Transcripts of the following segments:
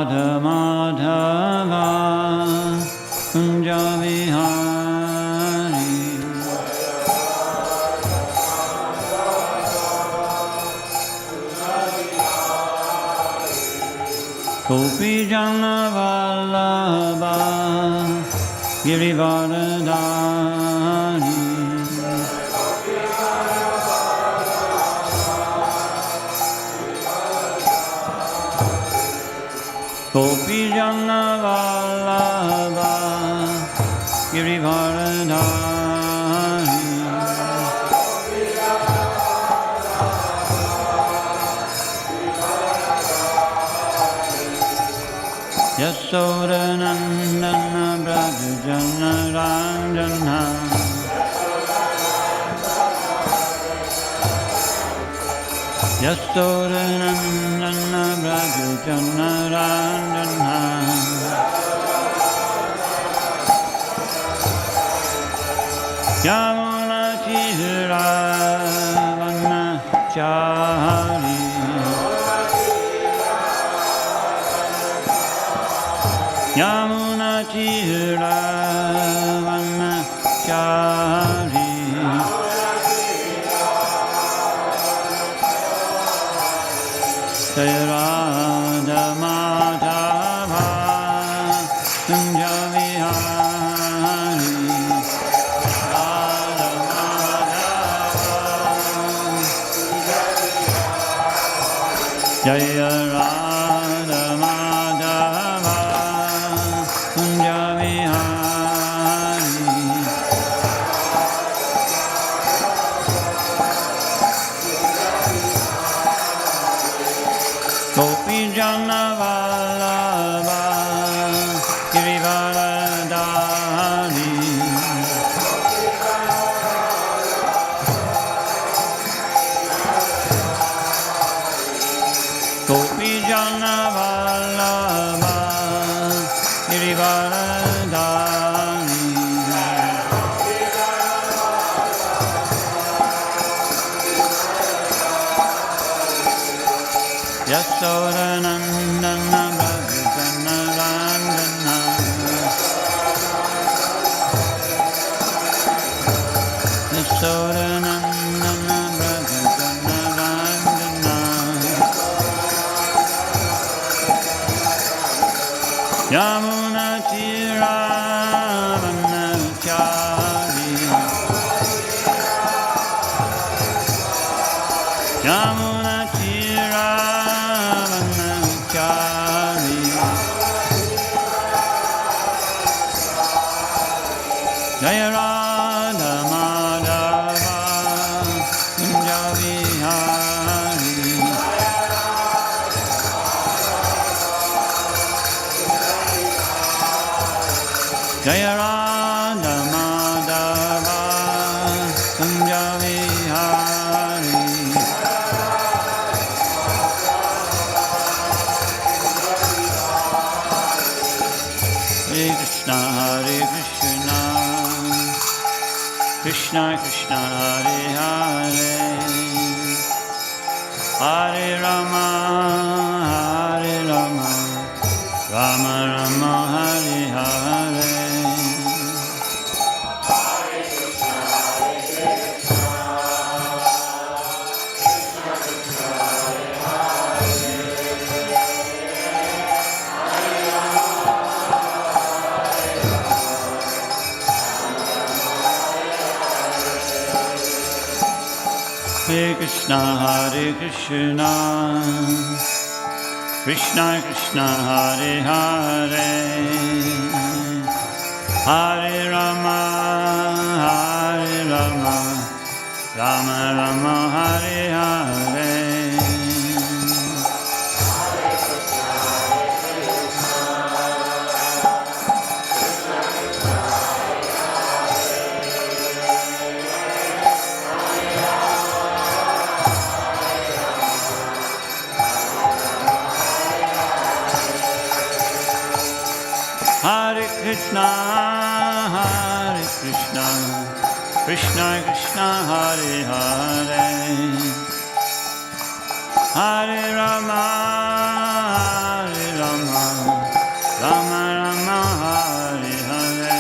Radha Madhava Kunja Vihari Gopi Jana Vallabha Girivaradhari Gopi Jana Vallabha Girivaradhari Yasodanandana Braja Jana Ranjana Yasodanandana Braja Jana Ranjana Yamuna Chihira Vana Chari Yamuna Chihira Vana Chari Jaya Radha Madhava Kunja Vihari Radha Madhava Jaya Radha Madhava Kunja Vihari Gopi Jana Vallabha Girivaradhari Gopi Jana Vallabha Girivaradhari Yasodanandana Braja Jana Ranjana Yasodanandana Braja Jana Ranjana Yamuna Chira Vana Chari Yamuna Chira Vana Chari Jaya Radha Madhava Kunja Vihari Jaya Radha Madhava Kunja Vihari Hare Krishna Krishna Krishna Hare Hare Hare Rama Rama Rama Hare Hare Hare Krishna Krishna Krishna Hare Hare Hare Rama Rama Rama Hare Hare Hare Krishna Krishna Krishna Hare Hare Hare Rama Rama Rama Hare Hare.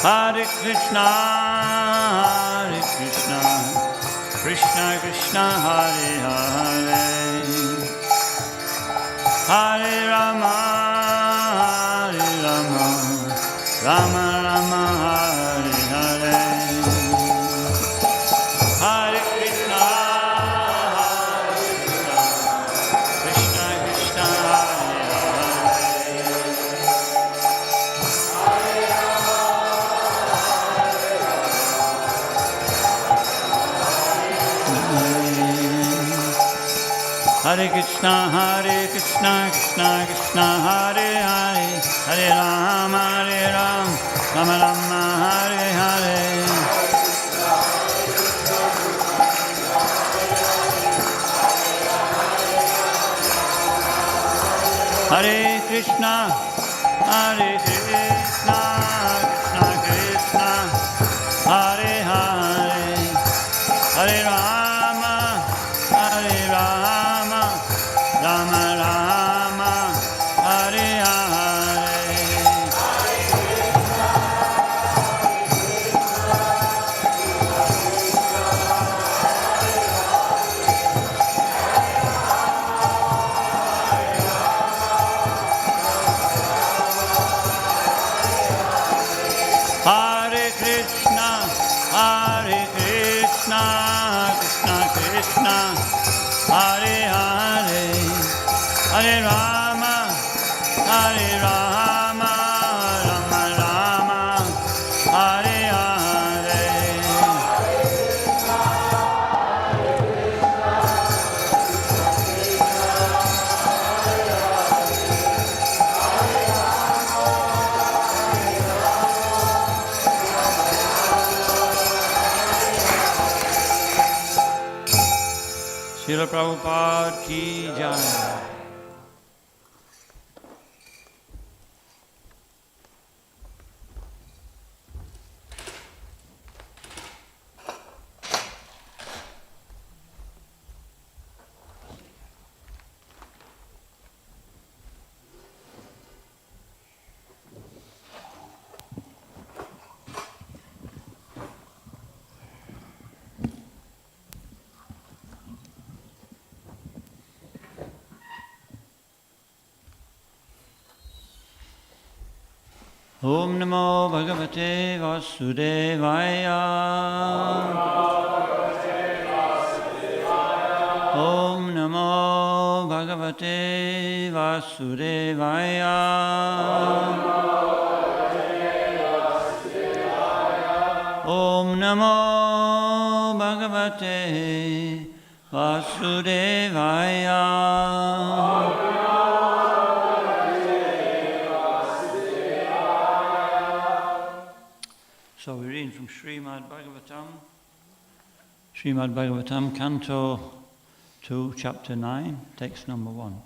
Hare Krishna, Hare Krishna, Krishna Krishna, Hare Hare, Hare Rama, Hare Rama, Rama Rama, Hare Hare, Hare Krishna, Hare Krishna, Krishna Krishna, Hare Hare Krishna, Krishna Krishna, Hare Hare, Hare Rama, Rama Rama, Hare Hare. Hare Krishna, Krishna Krishna, Hare Hare, Hare Rama, Rama Rama, Hare Hare. Hare Krishna, Krishna Krishna, Hare Hare, Hare Rama, Rama Rama, Hare Hare. Srila Prabhupada ki jai. Om Namo Bhagavate Vasudevaya. Om Namo Bhagavate Vasudevaya. Om Namo Bhagavate Vasudevaya. So we're reading from Srimad Bhagavatam, Canto 2, Chapter 9, text number 1.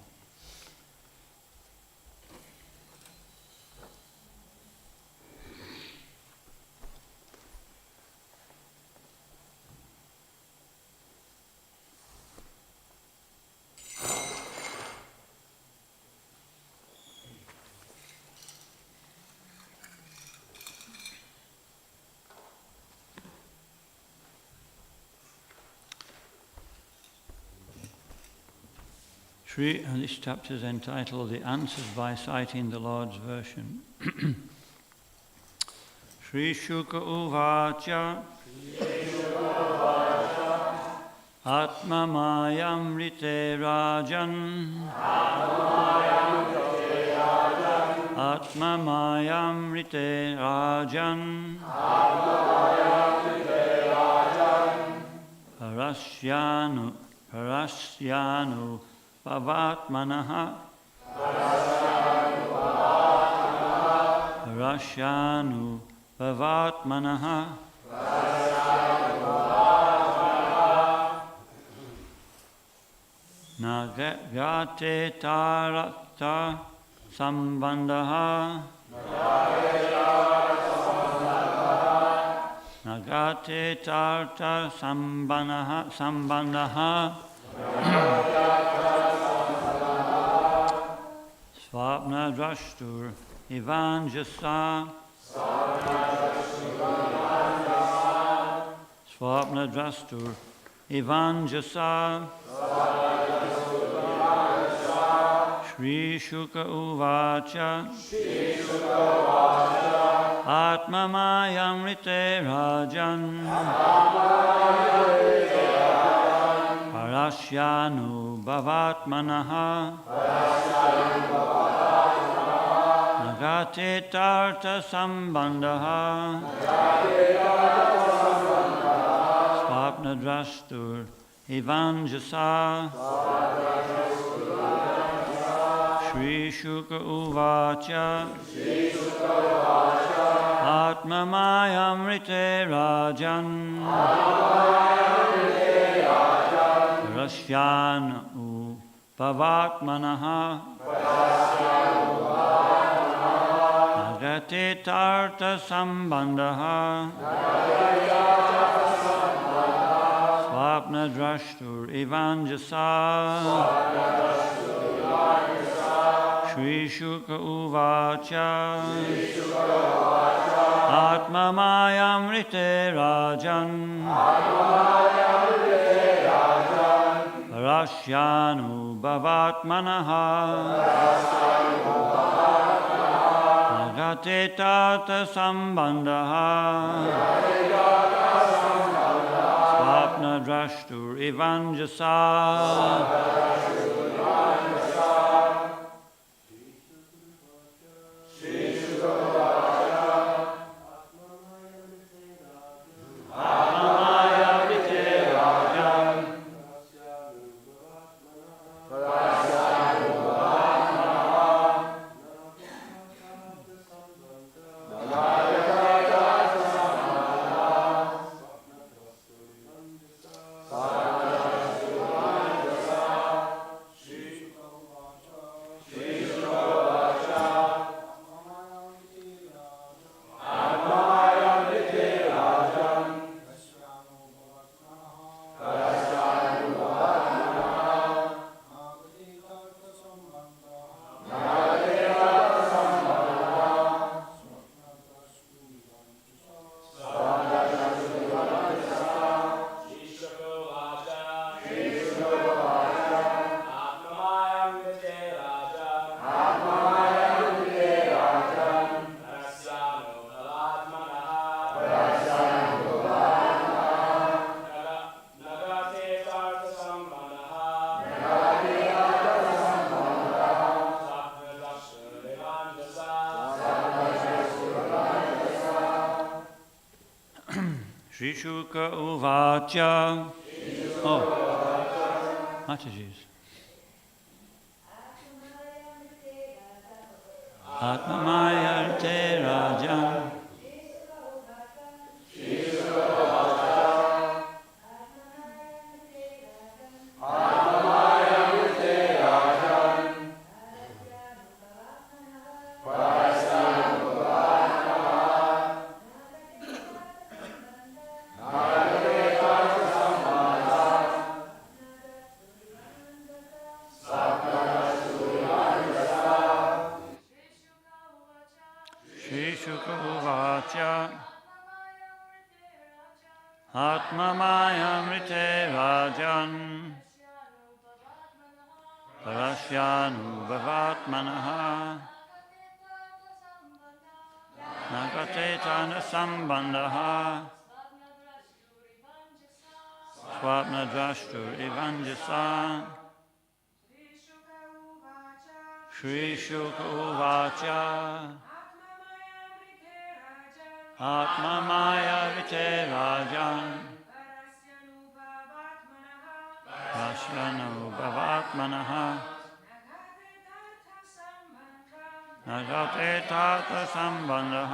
And this chapter is entitled The Answers by Citing the Lord's Version. Sri Shuka Uvacha Atma Mayam Rite Rajan Atma Mayam Rite Rajan Parasyanu Bhavatmanaha Rashanu Bhavatmanaha Nagate tarakta sambandha Nagate tarta sambandha Swapna drashtur evanjasa Swapna drashtur evanjasa Shri Shuka Uvacha Atma Mayamrite Rajan Parashyanu Bhavatmanaha Nagate Tarta Sambandha Swapna Drashtur Evanjasa Shri Shuka Uvacha Atma Mayamrite Rajan Rashyanu Bhavatmanaha Nagate Tarta Sambandha Swapna Drashtur Evanjasa Shri Shuka Uvacha Atma Mayamrite Rajan Rashyanu Bhavatmanaha Nagate Tata Sambandha Swapna Drashtur Evanjasa Shri Shuka Uvacha. Oh, Mataji's. Atma Mayarte Rajan. Atma Mayamrite Rajan Parashyanu Bhavatmanaha Nagate Tana Sambandha Swapna Drashtur Evanjasa Shri Shuka Uvacha Atma Maya Vite Rajan Rashyanu Bhavatmanaha Nagate Tata Sambandha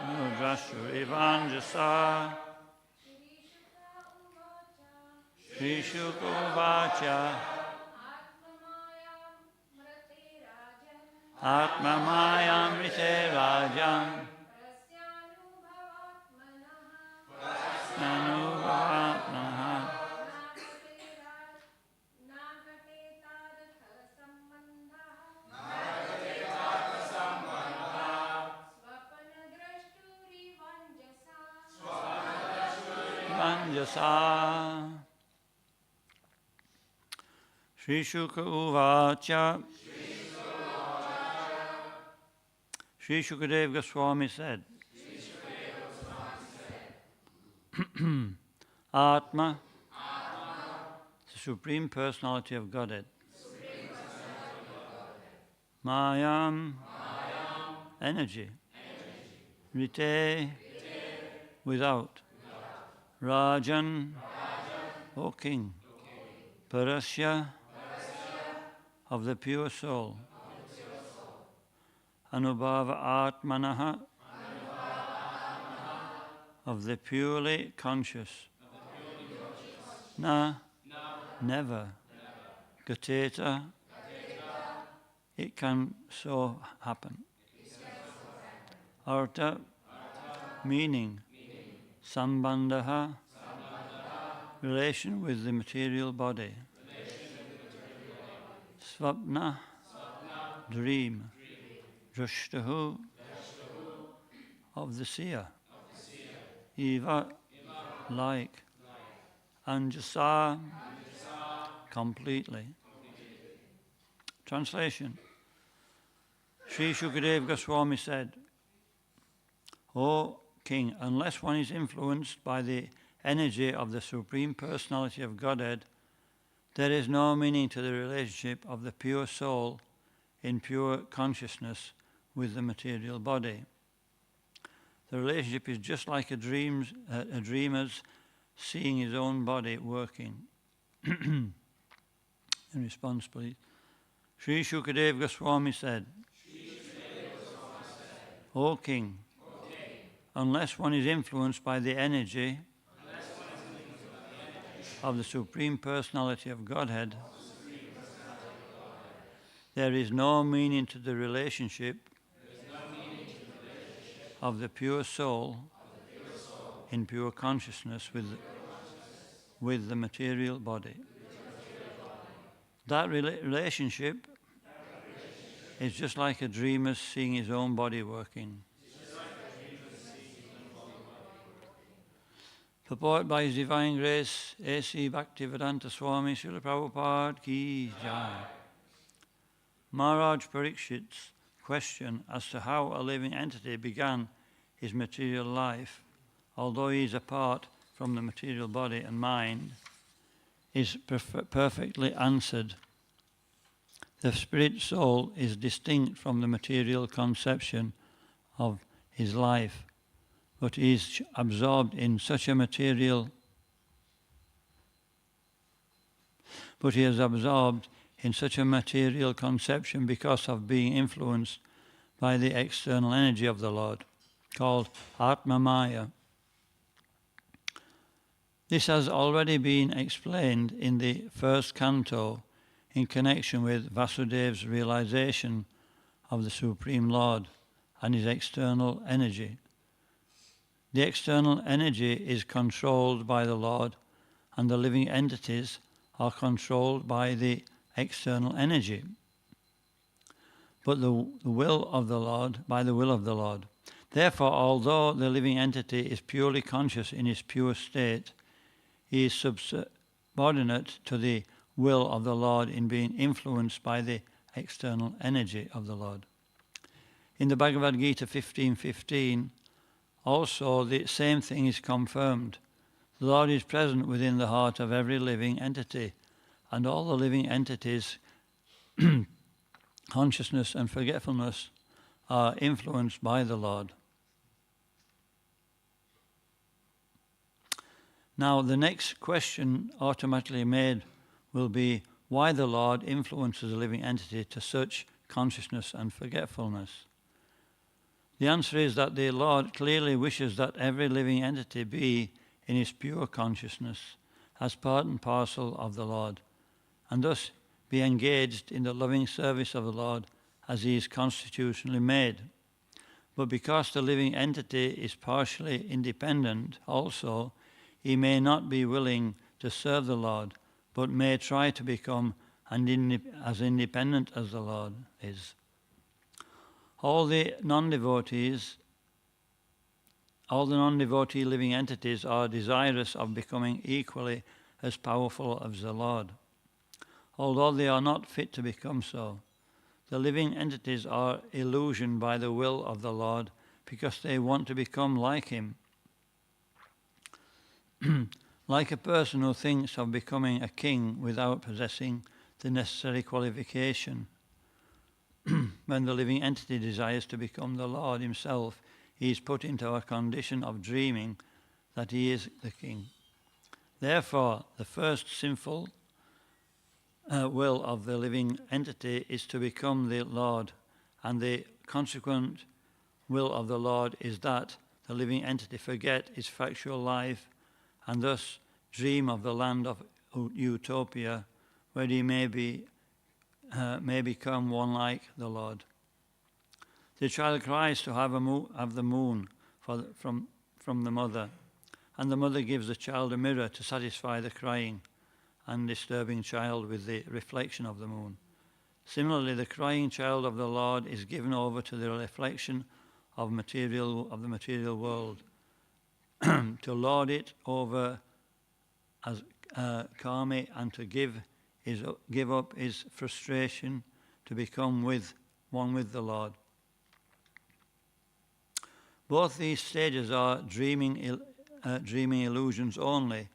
Nudrashtur Evanjasa Shri Shuka Uvacha Atma Mayamrite Rajam Nanubhavatmanaha Vanjasa. Shri Shuka Uvacha. Sri Shukadeva Goswami said, Atma, the Supreme Personality of Godhead. Mayam, energy. Rite, without. Rajan, O King. Parasya, of the pure soul. Anubhava Atmanaha, of the purely conscious. Na, never. Gateta, it can so happen. Artha, meaning. Sambandha, relation with the material body. Svapna, dream. Drashtahu, of the seer. Eva, like. Anjasa, completely. Translation. Sri Shukadeva Goswami said, O King, unless one is influenced by the energy of the Supreme Personality of Godhead, there is no meaning to the relationship of the pure soul in pure consciousness with the material body. The relationship is just like a dreamer's seeing his own body working. In response, please. Sri Shukadeva Goswami said, O King, unless one is influenced by the energy of the Supreme Personality of Godhead, there is no meaning to the relationship of the pure soul in pure consciousness with the material body. That relationship is just like a dreamer seeing his own body working. Purport by His Divine Grace, A.C. Bhaktivedanta Swami Srila Prabhupada Ki Jai. Maharaj Parikshit's question as to how a living entity began his material life, although he is apart from the material body and mind, is perfectly answered. The spirit soul is distinct from the material conception of his life, but he is absorbed in such a material conception because of being influenced by the external energy of the Lord, called Atma Maya. This has already been explained in the first canto in connection with Vasudev's realization of the Supreme Lord and his external energy. The external energy is controlled by the Lord, and the living entities are controlled by the external energy, but the will of the Lord by the will of the Lord. Therefore, although the living entity is purely conscious in his pure state, he is subordinate to the will of the Lord in being influenced by the external energy of the Lord. In the Bhagavad Gita 15:15, also the same thing is confirmed. The Lord is present within the heart of every living entity, and all the living entities' consciousness and forgetfulness are influenced by the Lord. Now, the next question automatically made will be why the Lord influences a living entity to such consciousness and forgetfulness. The answer is that the Lord clearly wishes that every living entity be in his pure consciousness as part and parcel of the Lord, and thus be engaged in the loving service of the Lord as he is constitutionally made. But because the living entity is partially independent also, he may not be willing to serve the Lord, but may try to become as independent as the Lord is. All the non-devotee living entities are desirous of becoming equally as powerful as the Lord, although they are not fit to become so. The living entities are illusioned by the will of the Lord because they want to become like him. Like a person who thinks of becoming a king without possessing the necessary qualification. When the living entity desires to become the Lord himself, he is put into a condition of dreaming that he is the king. Therefore, the first sinful will of the living entity is to become the Lord, and the consequent will of the Lord is that the living entity forget its factual life and thus dream of the land of utopia, where he may become one like the Lord. The child cries to have the moon from the mother, and the mother gives the child a mirror to satisfy the crying and disturbing child with the reflection of the moon. Similarly, the crying child of the Lord is given over to the reflection of the material world, to lord it over as kami, and to give up his frustration to become one with the Lord. Both these stages are dreaming illusions only.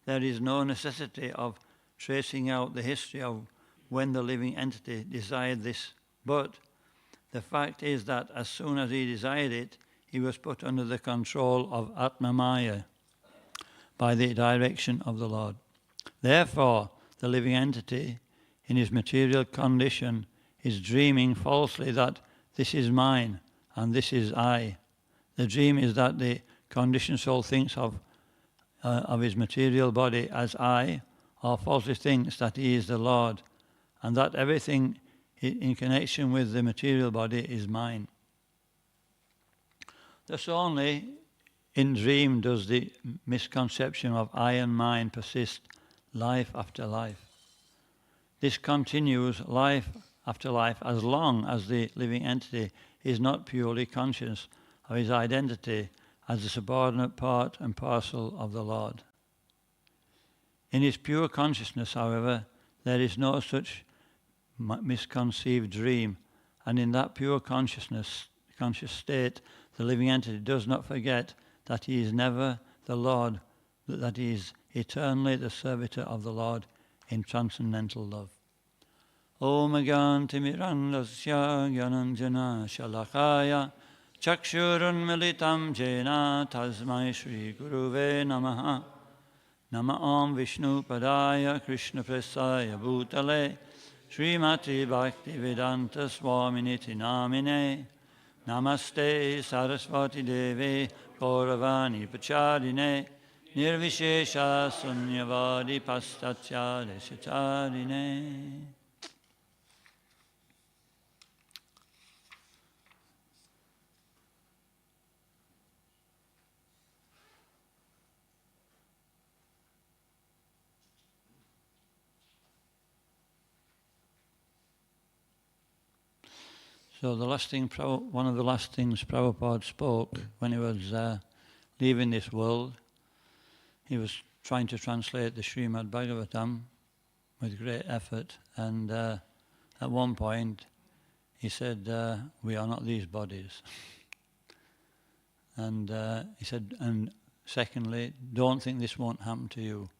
There is no necessity of tracing out the history of when the living entity desired this, but the fact is that as soon as he desired it, he was put under the control of Atma Maya by the direction of the Lord. Therefore, the living entity, in his material condition, is dreaming falsely that this is mine and this is I. The dream is that the conditioned soul thinks of his material body as I, or falsely thinks that he is the Lord, and that everything in connection with the material body is mine. Thus only in dream does the misconception of I and mine persist life after life. This continues life after life as long as the living entity is not purely conscious of his identity as a subordinate part and parcel of the Lord. In his pure consciousness, however, there is no such misconceived dream, and in that pure conscious state, the living entity does not forget that he is never the Lord, but that he is eternally the servitor of the Lord in transcendental love. Om Gyantimirandasya Gyananjana Shalakaya Chakshurun Militam Jena Tasmai Shri Guruve Namaha Nama Om Vishnu Padaya Krishna Prasaya Bhutale Srimati Bhaktivedanta Swaminiti Namine Namaste Saraswati Deve Gauravani Pacharine Nirvishesha Sunyavadi Pastatya Desacharine. So one of the last things Prabhupada spoke when he was leaving this world, he was trying to translate the Srimad Bhagavatam with great effort, and at one point he said, we are not these bodies. And he said, and secondly, don't think this won't happen to you.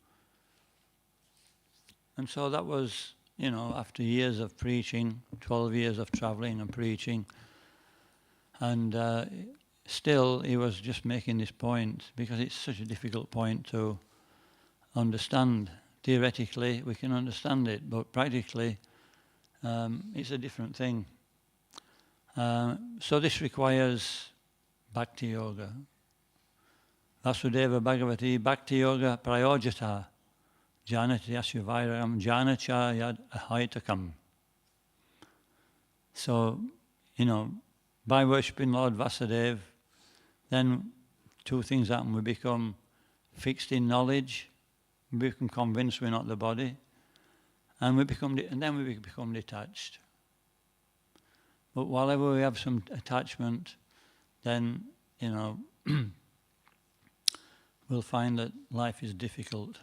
And so that was, after years of preaching, 12 years of traveling and preaching, and still he was just making this point, because it's such a difficult point to understand. Theoretically, we can understand it, but practically, it's a different thing. So this requires Bhakti Yoga. Vasudeva Bhagavati Bhakti Yoga Prayojata. Janati Ashivayaram Janacha Yad Ahaitakam. So, by worshipping Lord Vasudeva, then two things happen. We become fixed in knowledge, we become convinced we're not the body, and then we become detached. But whenever we have some attachment, then, we'll find that life is difficult.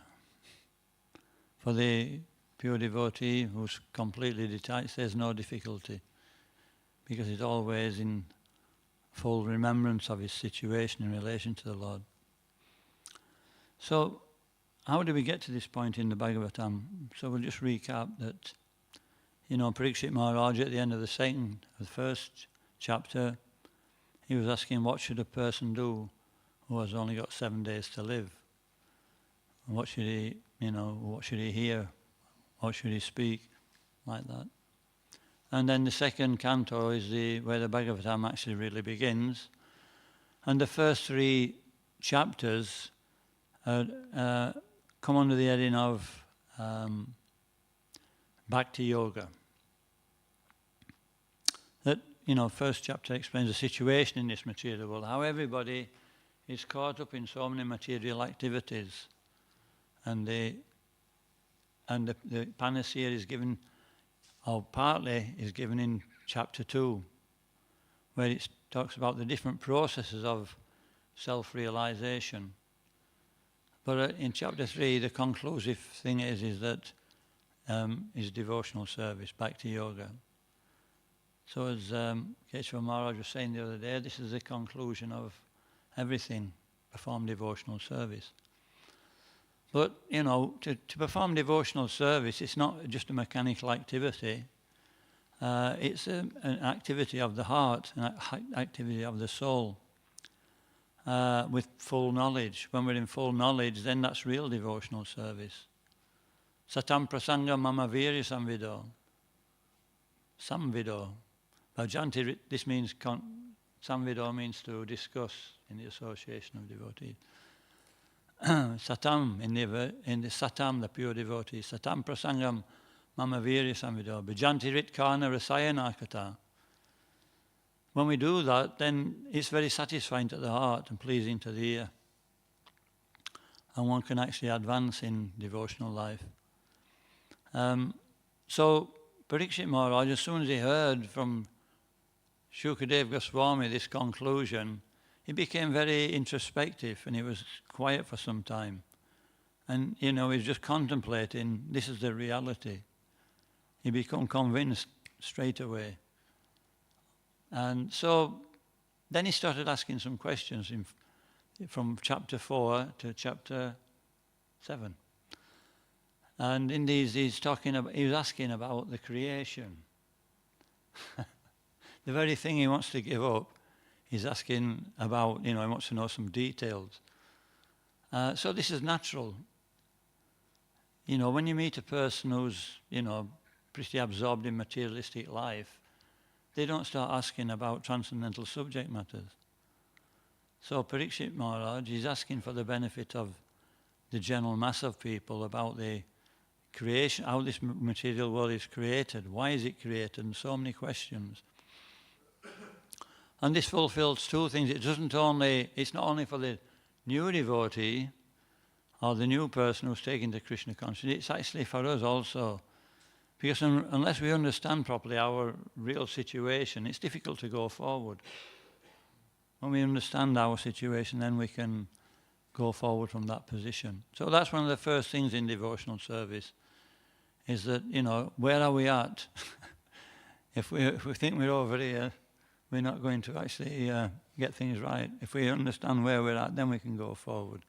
For the pure devotee who's completely detached, there's no difficulty, because he's always in full remembrance of his situation in relation to the Lord. So, how do we get to this point in the Bhagavatam? So we'll just recap that, Parikshit Maharaj at the end of the first chapter, he was asking what should a person do who has only got 7 days to live? What should he, what should he hear? What should he speak? Like that. And then the second canto is where the Bhagavatam actually really begins. And the first 3 chapters come under the heading of Bhakti Yoga. That, first chapter explains the situation in this material world, how everybody is caught up in so many material activities. And the panacea is given, or partly is given in chapter 2, where it talks about the different processes of self-realization. But in chapter 3, the conclusive thing is that is devotional service, Bhakti Yoga. So as Keshava Maharaj was saying the other day, this is the conclusion of everything, perform devotional service. But, to perform devotional service, it's not just a mechanical activity. It's an activity of the heart, an activity of the soul, with full knowledge. When we're in full knowledge, then that's real devotional service. Satam prasanga mama virya samvido. Samvido. Bhajanti, this means, samvido means to discuss in the association of devotees. Satam, in the Satam, the pure devotee, Satam prasangam mama virya samvido, bhajanti ritkana rasayanakata. When we do that, then it's very satisfying to the heart and pleasing to the ear. And one can actually advance in devotional life. So, Parikshit Maharaj, as soon as he heard from Shukadeva Goswami this conclusion, he became very introspective and he was quiet for some time. And, he was just contemplating, this is the reality. He became convinced straight away. And so then he started asking some questions from chapter 4 to chapter 7. And in these, he was asking about the creation. The very thing he wants to give up, he's asking about, he wants to know some details. So this is natural. When you meet a person who's, pretty absorbed in materialistic life, they don't start asking about transcendental subject matters. So Parikshit Maharaj is asking for the benefit of the general mass of people about the creation, how this material world is created, why is it created, and so many questions. And this fulfills 2 things. It's not only for the new devotee or the new person who's taken to Krishna consciousness, it's actually for us also. Because unless we understand properly our real situation, it's difficult to go forward. When we understand our situation, then we can go forward from that position. So that's one of the first things in devotional service, is that, where are we at? If we think we're over here, we're not going to actually get things right. If we understand where we're at, then we can go forward.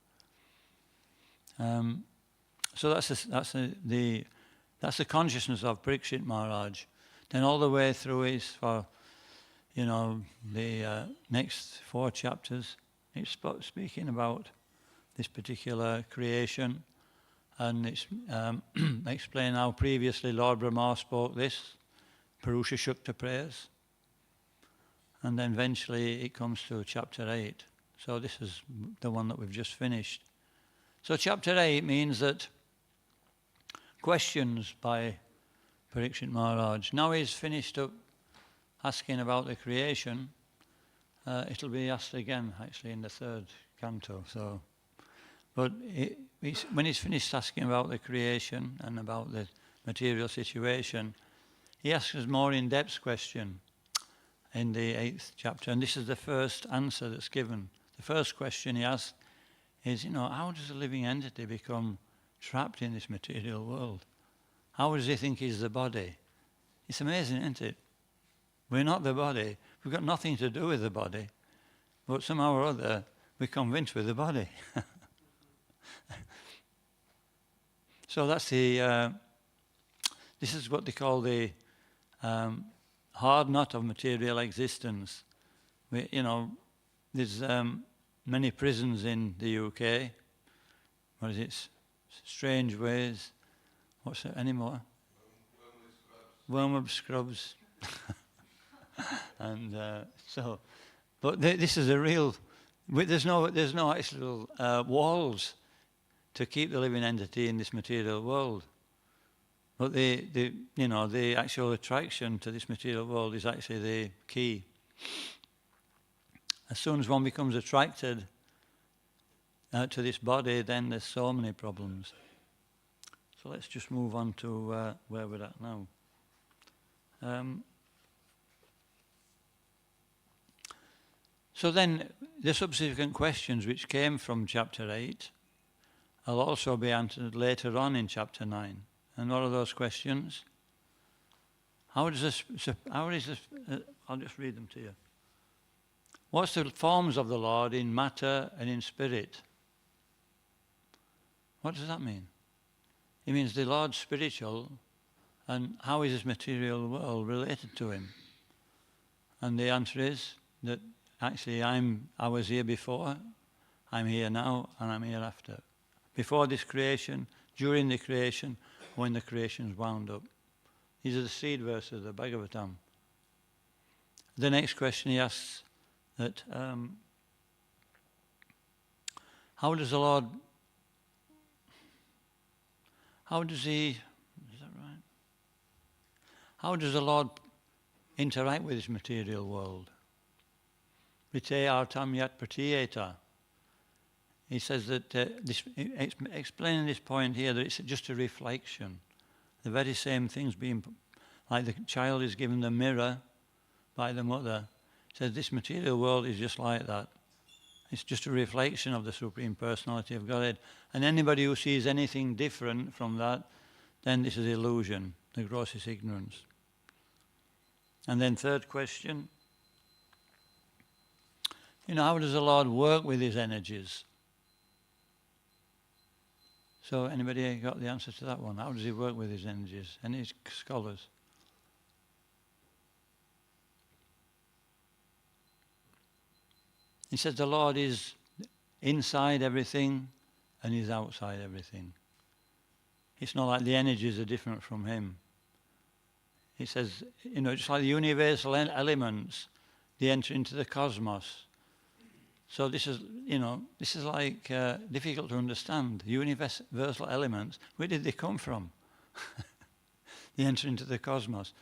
So that's the consciousness of Parikshit Maharaj. Then all the way through is for, the next 4 chapters. It's speaking about this particular creation, and it's explaining how previously Lord Brahma spoke this, Purusha Shukta prayers. And then eventually it comes to chapter 8. So this is the one that we've just finished. So chapter 8 means that questions by Parikshit Maharaj. Now he's finished up asking about the creation. It'll be asked again, actually, in the third canto. So, but when he's finished asking about the creation and about the material situation, he asks a more in-depth question in the 8th chapter, and this is the first answer that's given. The first question he asks is, how does a living entity become trapped in this material world? How does he think he's the body? It's amazing, isn't it? We're not the body. We've got nothing to do with the body. But somehow or other, we're convinced we're the body. So that's this is what they call the hard knot of material existence. There's many prisons in the UK. What is it? Strange Ways. What's it anymore? Wormwood Scrubs. And but this is a real. There's no actual walls to keep the living entity in this material world. But the actual attraction to this material world is actually the key. As soon as one becomes attracted to this body, then there's so many problems. So let's just move on to where we're at now. So then the subsequent questions which came from chapter 8 will also be answered later on in chapter 9. And what are those questions? I'll just read them to you. What's the forms of the Lord in matter and in spirit? What does that mean? It means the Lord's spiritual, and how is this material world related to him? And the answer is that actually I was here before, I'm here now, and I'm here after. Before this creation, during the creation, when the creation's wound up. These are the seed verses of the Bhagavatam. The next question he asks that how does the Lord, how does the Lord interact with this material world? Vite artam yat pratiyeta. He says that explaining this point here, that it's just a reflection. The very same things being, like the child is given the mirror by the mother, says this material world is just like that. It's just a reflection of the Supreme Personality of Godhead. And anybody who sees anything different from that, then this is illusion, the grossest ignorance. And then third question, how does the Lord work with his energies? So anybody got the answer to that one? How does he work with his energies? Any scholars? He says the Lord is inside everything and he's outside everything. It's not like the energies are different from him. He says, just like the universal elements, they enter into the cosmos. So this is like difficult to understand. Universal elements, where did they come from? They enter into the cosmos.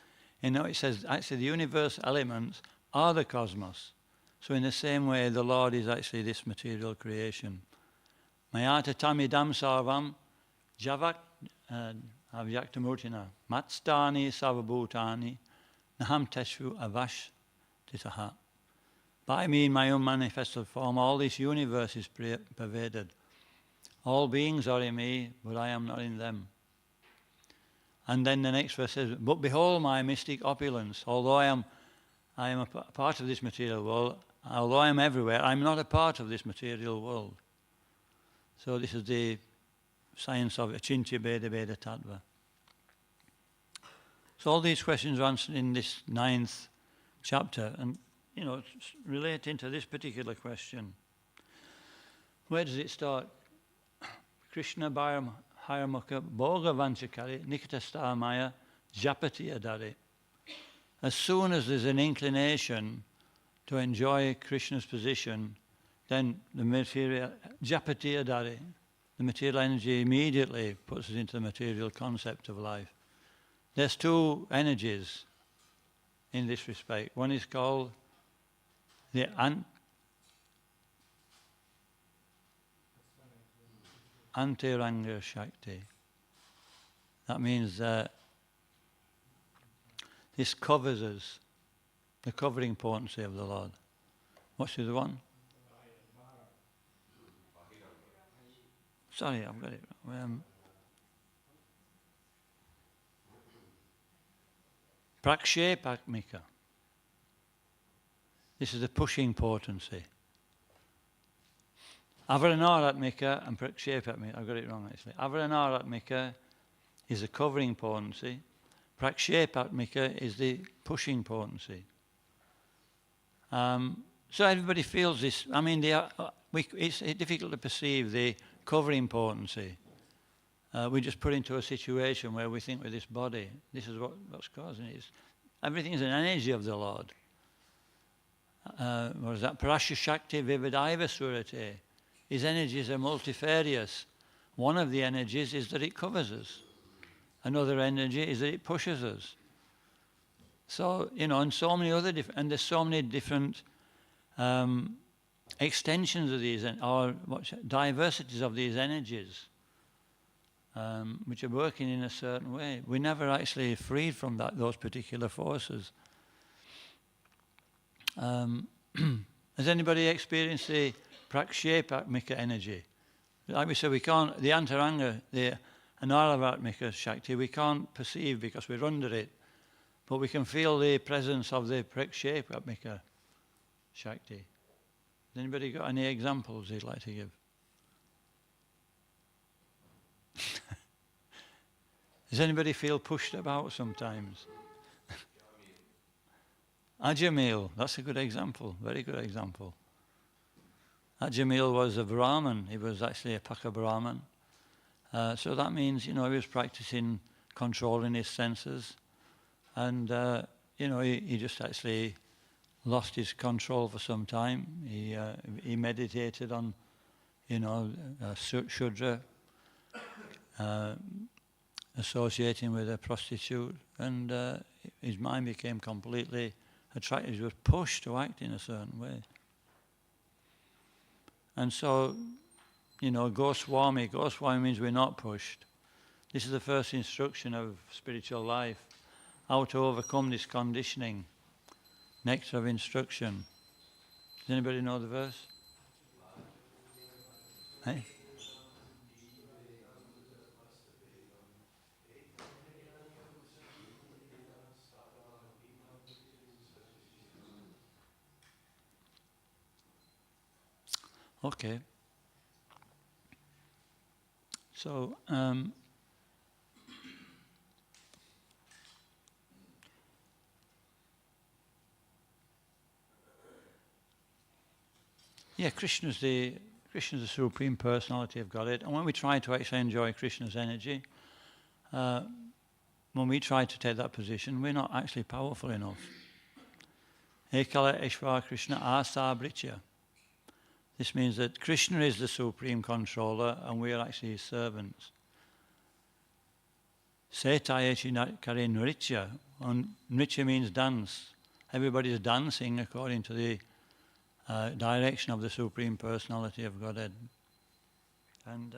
It says actually the universal elements are the cosmos. So in the same way, the Lord is actually this material creation. Mayata tamidam sarvam javak avyaktamurtina matstani savabhutani naham teshu avash titaha. By me, in my own manifested form, all this universe is pervaded. All beings are in me, but I am not in them. And then the next verse says, but behold my mystic opulence. Although I am a part of this material world, although I am everywhere, I'm not a part of this material world. So this is the science of Achintya Bheda Bheda Tattva. So all these questions are answered in this 9th chapter. And relating to this particular question. Where does it start? Krishna Bharamukha Bhoga Vanchakari Nikata Maya Japati Adari. As soon as there's an inclination to enjoy Krishna's position, then the material Japati Adari, The material energy immediately puts us into the material concept of life. There's two energies in this respect. One is called the Antiranga Shakti. That means this covers us, the covering potency of the Lord. What's the other one? Sorry, I've got it wrong. Prakshepatmika. This is the pushing potency. Avaranaratmika and Prakshepatmika. I've got it wrong actually. Avaranaratmika is the covering potency. Prakshepatmika is the pushing potency. So everybody feels this. I mean, it's difficult to perceive the covering potency. We just put into a situation where we think with this body, this is what's causing it. Everything is an energy of the Lord. What is that? Parasya Shakti Vividaiva Surate. His energies are multifarious. One of the energies is that it covers us. Another energy is that it pushes us. So, and so many other and there's so many different extensions of these, or diversities of these energies, which are working in a certain way. We're never actually freed from those particular forces. Has anybody experienced the Prakshepatmika energy? Like we said, we can't, the Antaranga, the Anaravatmika Shakti, we can't perceive because we're under it, but we can feel the presence of the Prakshepatmika Shakti. Has anybody got any examples they'd like to give? Does anybody feel pushed about sometimes? Ajamil, that's a good example, very good example. Ajamil was a Brahmin, he was actually a Paka Brahmin. So that means, he was practicing controlling his senses. And, he just actually lost his control for some time. He meditated on, Shudra, associating with a prostitute, and his mind became completely attracted. He was pushed to act in a certain way. And so, Goswami means we're not pushed. This is the first instruction of spiritual life, how to overcome this conditioning. Nectar of instruction. Does anybody know the verse? Hey? Okay. So, Krishna's the Supreme Personality of Godhead. And when we try to actually enjoy Krishna's energy, when we try to take that position, we're not actually powerful enough. Ekala Eshwar Krishna Asabritya. This means that Krishna is the Supreme Controller and we are actually his servants. Setayechi Kare Nritya. Nritya means dance. Everybody's dancing according to the direction of the Supreme Personality of Godhead. And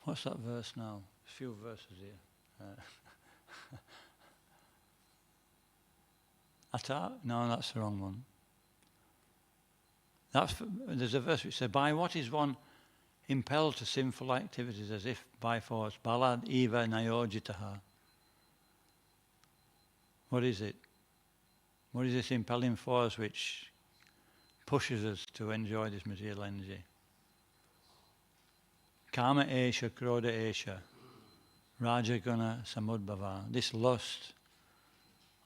what's that verse now? A few verses here. No, that's the wrong one. There's a verse which says, by what is one impelled to sinful activities as if by force? Balad eva nayojitaha. What is it? What is this impelling force which pushes us to enjoy this material energy? Kama esha, krodha esha, rajaguna samudbhava. This lust.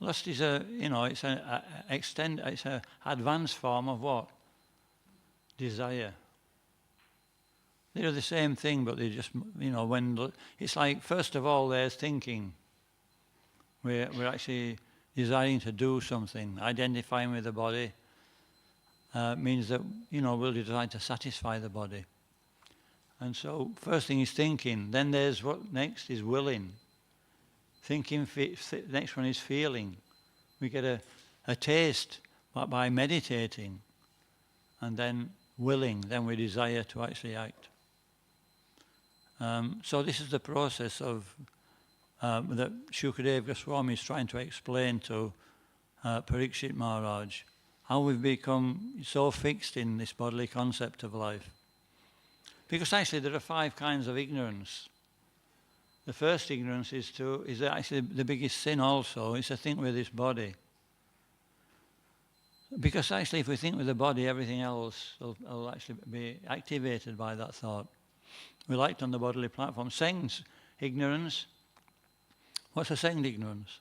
Lust is it's an advanced form of what? Desire. They're the same thing, but they just, when it's like, first of all, there's thinking. We're actually desiring to do something, identifying with the body, means that, we'll decide to satisfy the body. And so first thing is thinking, then there's what next is willing. Thinking, next one is feeling. We get a taste by meditating, and then willing, then we desire to actually act. So this is the process of that Shukadeva Goswami is trying to explain to Parikshit Maharaj, how we've become so fixed in this bodily concept of life. Because actually there are 5 kinds of ignorance. The first ignorance is actually the biggest sin also, is to think with this body. Because actually if we think with the body, everything else will actually be activated by that thought. We'll act on the bodily platform. Second ignorance. What's the second ignorance?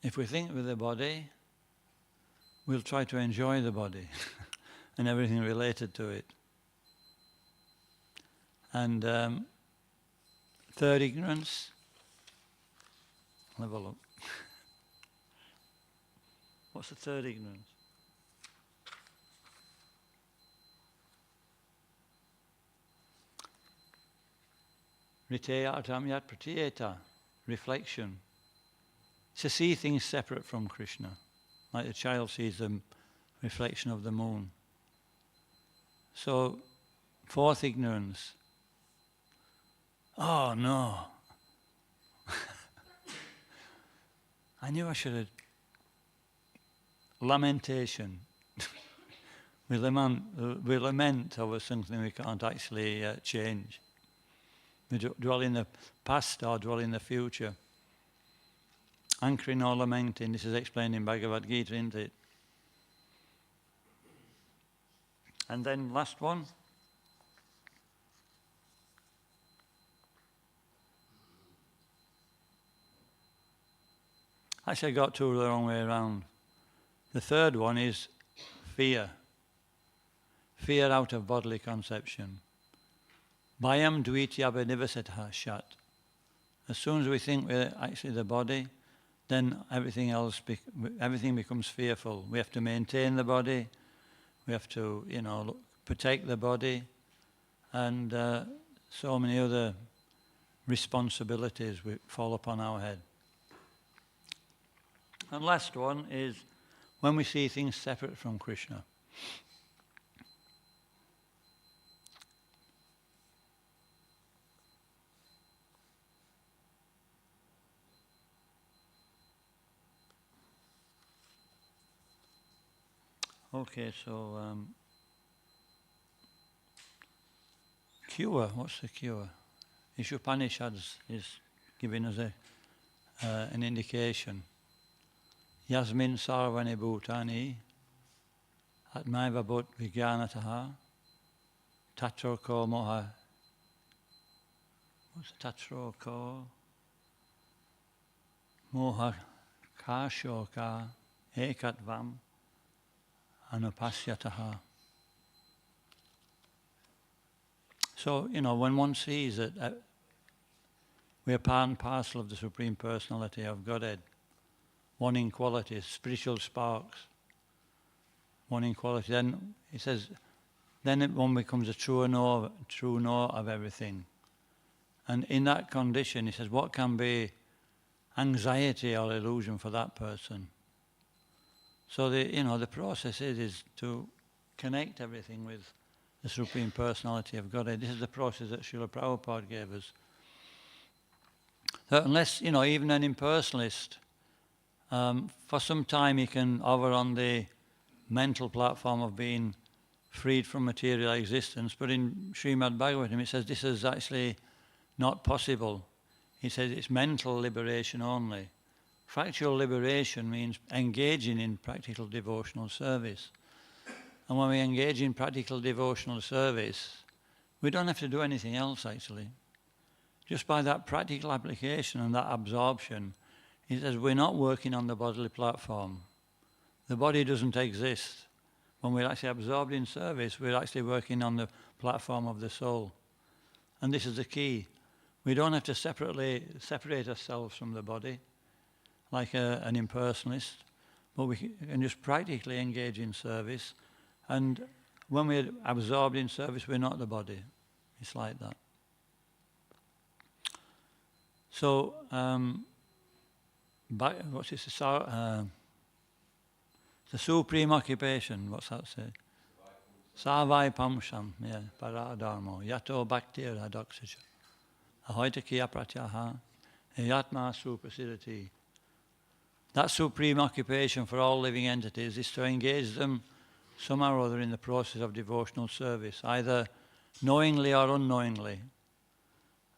If we think with the body, we'll try to enjoy the body and everything related to it. And third ignorance, I'll have a look. What's the third ignorance? Riteyatam yat pratiyeta, reflection. To see things separate from Krishna, like the child sees the reflection of the moon. So, fourth ignorance. Oh no. I knew I should have. Lamentation. we lament over something we can't actually change. We dwell in the past or dwell in the future. Anchoring or lamenting, this is explained in Bhagavad Gita, isn't it? And then last one. Actually, I got two the wrong way around. The third one is fear. Fear out of bodily conception. Bhayam dvitya nivasatha shat. As soon as we think we're actually the body, then everything becomes fearful. We have to maintain the body. We have to, protect the body, and so many other responsibilities fall upon our head. And last one is when we see things separate from Krishna. Okay, so cure, what's the cure? Upanishads is giving us an indication. Yasmin sarvani bhutani atmaiva bhut vijnanataha tatro ko moha. What's tatro ko? Moha kashoka ekatvam anupasyataha. So, when one sees that we are part and parcel of the Supreme Personality of Godhead, one in qualities, spiritual sparks, one in quality, then he says, then one becomes a true knower of everything. And in that condition, he says, what can be anxiety or illusion for that person? So the process is to connect everything with the Supreme Personality of Godhead. This is the process that Srila Prabhupada gave us. That unless, even an impersonalist, for some time he can hover on the mental platform of being freed from material existence, but in Srimad Bhagavatam it says this is actually not possible. He says it's mental liberation only. Factual liberation means engaging in practical devotional service. And when we engage in practical devotional service, we don't have to do anything else actually. Just by that practical application and that absorption, he says we're not working on the bodily platform. The body doesn't exist. When we're actually absorbed in service, we're actually working on the platform of the soul. And this is the key. We don't have to separate ourselves from the body, like an impersonalist. but we can just practically engage in service. And when we're absorbed in service, we're not the body. It's like that. So, what's this? The supreme occupation, what's that say? Savai Pamsham, yeah, Paradharmo, Yato Bhaktir Adokshacha, Ahoitaki Apratyaha, Yatma Suprasidati. That supreme occupation for all living entities is to engage them somehow or other in the process of devotional service, either knowingly or unknowingly.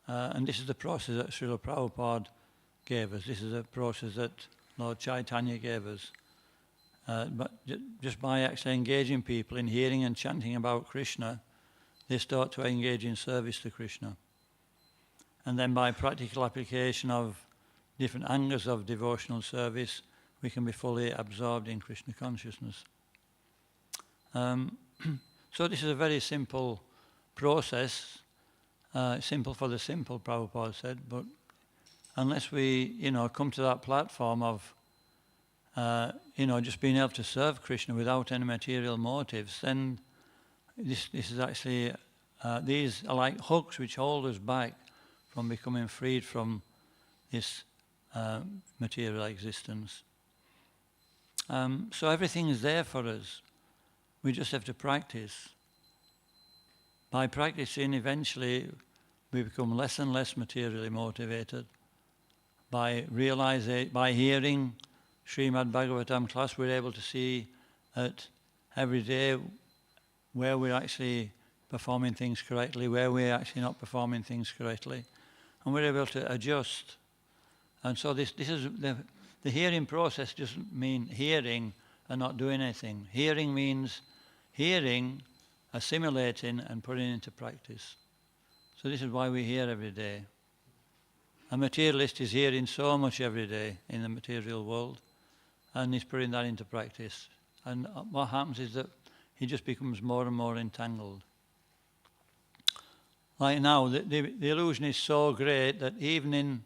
And this is the process that Srila Prabhupada gave us. This is a process that Lord Chaitanya gave us. But just by actually engaging people in hearing and chanting about Krishna, they start to engage in service to Krishna. And then by practical application of different angles of devotional service, we can be fully absorbed in Krishna consciousness. So this is a very simple process, simple for the simple, Prabhupada said, but unless we, come to that platform of, just being able to serve Krishna without any material motives, then this is actually, these are like hooks which hold us back from becoming freed from this material existence. So everything is there for us. We just have to practice. By practicing, eventually, we become less and less materially motivated. By hearing Srimad Bhagavatam class, we're able to see that every day where we're actually performing things correctly, where we're actually not performing things correctly, and we're able to adjust. And so this is the hearing process doesn't mean hearing and not doing anything. Hearing means hearing, assimilating, and putting into practice. So this is why we hear every day. A materialist is hearing so much every day in the material world, and he's putting that into practice. And what happens is that he just becomes more and more entangled. Like now, the illusion is so great that even in,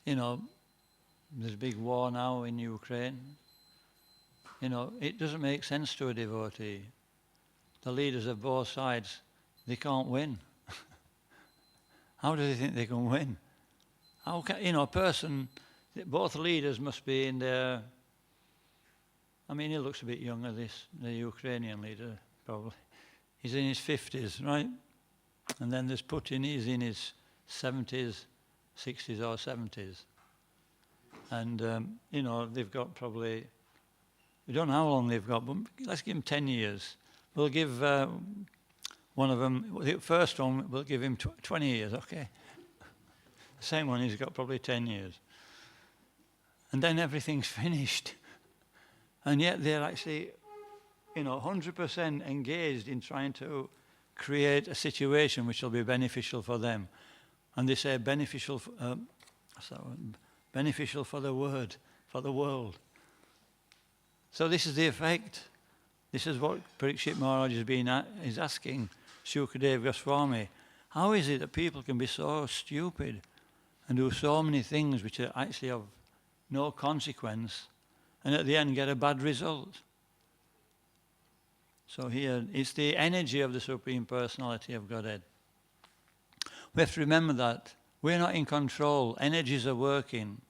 there's a big war now in Ukraine. It doesn't make sense to a devotee. The leaders of both sides, they can't win. How do they think they can win? How can, a person, both leaders must be in their, he looks a bit younger, the Ukrainian leader, probably. He's in his 50s, right? And then there's Putin, he's in his 70s, 60s or 70s. And, they've got probably, we don't know how long they've got, but let's give them 10 years. We'll give one of them, the first one, we'll give him 20 years, okay? The same one, he's got probably 10 years. And then everything's finished. And yet they're actually, 100% engaged in trying to create a situation which will be beneficial for them. And they say beneficial for the world. So this is the effect. This is what Parikshit Maharaj is asking Shukadeva Goswami. How is it that people can be so stupid and do so many things which are actually of no consequence and at the end get a bad result? So here, it's the energy of the Supreme Personality of Godhead. We have to remember that we're not in control. Energies are working.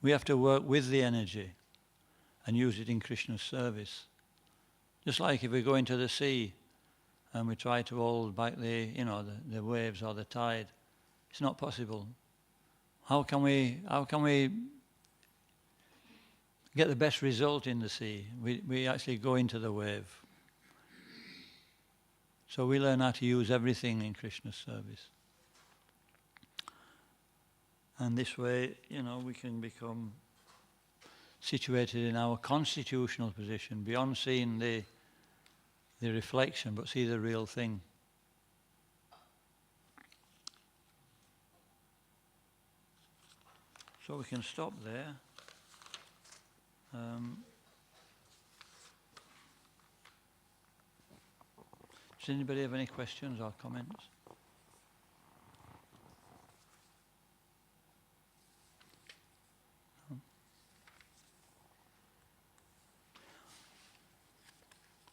We have to work with the energy and use it in Krishna's service. Just like if we go into the sea and we try to hold back the waves or the tide, it's not possible. How can we get the best result in the sea? We actually go into the wave. So we learn how to use everything in Krishna's service. And this way, we can become situated in our constitutional position, beyond seeing the reflection, but see the real thing. So we can stop there. Does anybody have any questions or comments?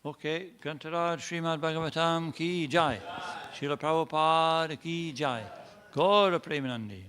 Okay, Grantaraj Srimad Bhagavatam ki jai. Srila Prabhupada ki jai. Gaura Premanandi.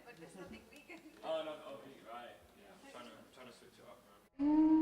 But there's nothing vegan. Oh, no, oh, right. Yeah, I'm trying to switch it up, man.